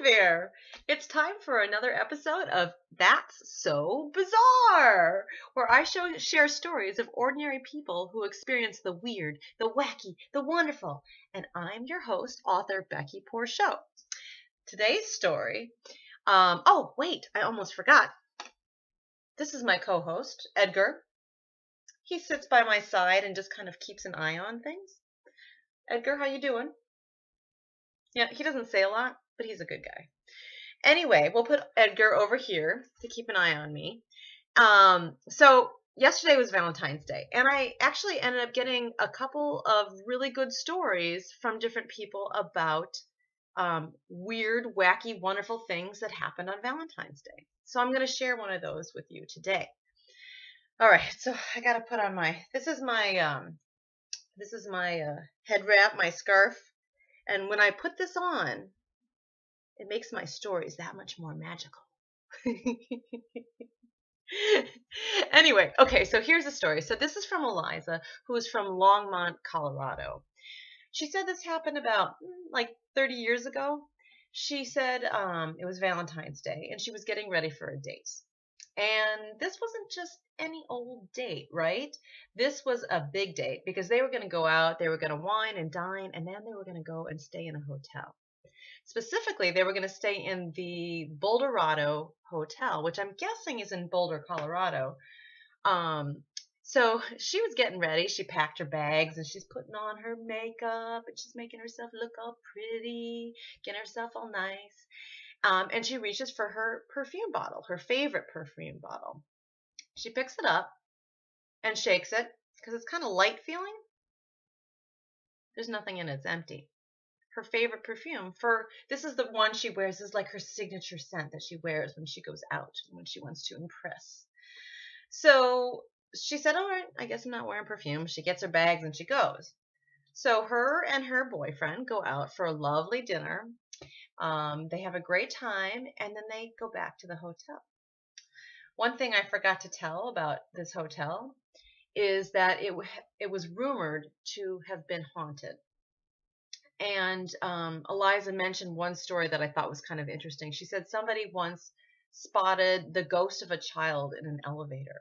there! It's time for another episode of That's So Bizarre, where I share stories of ordinary people who experience the weird, the wacky, the wonderful. And I'm your host, author Becky Porchot. Today's story, oh, wait, I almost forgot. This is my co-host, Edgar. He sits by my side and just kind of keeps an eye on things. Edgar, how you doing? Yeah, he doesn't say a lot, but he's a good guy. Anyway, we'll put Edgar over here to keep an eye on me. So yesterday was Valentine's Day, and I actually ended up getting a couple of really good stories from different people about weird, wacky, wonderful things that happened on Valentine's Day. So I'm going to share one of those with you today. All right, so I got to put on this is my head wrap, my scarf. And when I put this on, it makes my stories that much more magical. Anyway, okay, so here's the story. So this is from Eliza, who is from Longmont, Colorado. She said this happened about like 30 years ago. She said it was Valentine's Day, and she was getting ready for a date. And this wasn't just any old date, right? This was a big date because they were going to go out, they were going to wine and dine, and then they were going to go and stay in a hotel. Specifically, they were going to stay in the Boulderado Hotel, which I'm guessing is in Boulder, Colorado. So she was getting ready. She packed her bags and she's putting on her makeup and she's making herself look all pretty, getting herself all nice. And she reaches for her perfume bottle, her favorite perfume bottle. She picks it up and shakes it because it's kind of light feeling. There's nothing in it. It's empty. Her favorite perfume, this is the one she wears. This is like her signature scent that she wears when she goes out, when she wants to impress. So she said, all right, I guess I'm not wearing perfume. She gets her bags and she goes. So her and her boyfriend go out for a lovely dinner. They have a great time, and then they go back to the hotel. One thing I forgot to tell about this hotel is that it was rumored to have been haunted. And Eliza mentioned one story that I thought was kind of interesting. She said somebody once spotted the ghost of a child in an elevator.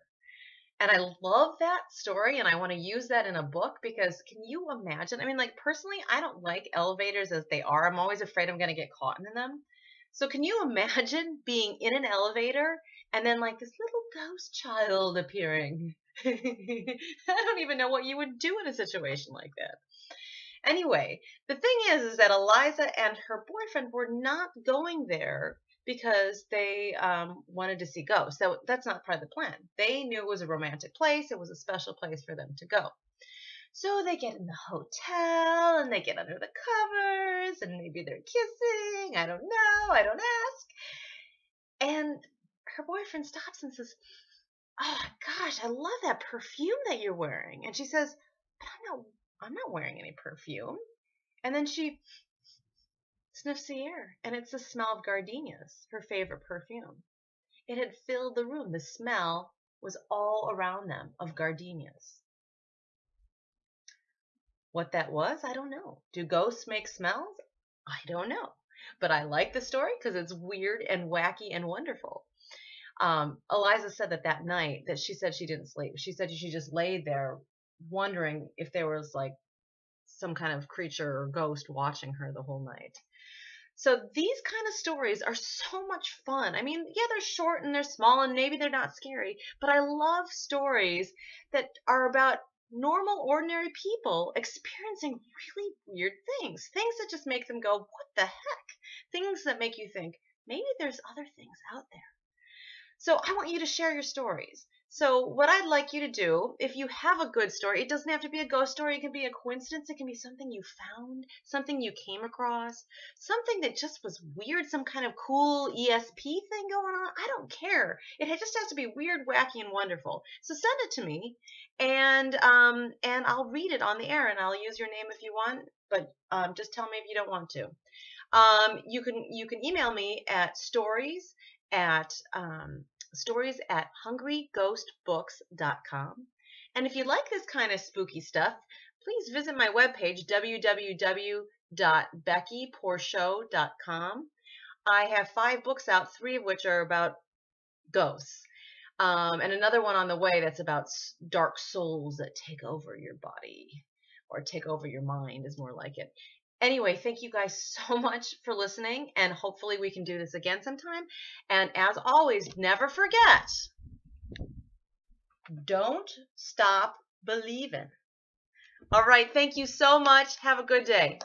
And I love that story, and I want to use that in a book because can you imagine? I mean, like, personally, I don't like elevators as they are. I'm always afraid I'm going to get caught in them. So can you imagine being in an elevator and then, like, this little ghost child appearing? I don't even know what you would do in a situation like that. Anyway, the thing is that Eliza and her boyfriend were not going there because they wanted to see ghosts. So that's not part of the plan. They knew it was a romantic place. It was a special place for them to go. So they get in the hotel and they get under the covers and maybe they're kissing. I don't know. I don't ask. And her boyfriend stops and says, oh gosh, I love that perfume that you're wearing. And she says, but I'm not wearing any perfume. And then she sniffs the air, and it's the smell of gardenias, her favorite perfume. It had filled the room. The smell was all around them of gardenias. What that was, I don't know. Do ghosts make smells? I don't know. But I like the story because it's weird and wacky and wonderful. Eliza said that night that she said she didn't sleep. She said she just laid there wondering if there was like some kind of creature or ghost watching her the whole night. So these kind of stories are so much fun. I mean, yeah, they're short and they're small and maybe they're not scary, but I love stories that are about normal, ordinary people experiencing really weird things that just make them go, what the heck? Things that make you think, maybe there's other things out there. So I want you to share your stories. So what I'd like you to do, if you have a good story, it doesn't have to be a ghost story. It can be a coincidence. It can be something you found, something you came across, something that just was weird, some kind of cool ESP thing going on. I don't care. It just has to be weird, wacky, and wonderful. So send it to me, and I'll read it on the air, and I'll use your name if you want, but just tell me if you don't want to. You can email me at stories@hungryghostbooks.com. And if you like this kind of spooky stuff, please visit my webpage, www.beckyporchot.com. I have 5 books out, 3 of which are about ghosts. And another one on the way that's about dark souls that take over your body, or take over your mind is more like it. Anyway, thank you guys so much for listening, and hopefully we can do this again sometime. And as always, never forget, don't stop believing. All right, thank you so much. Have a good day.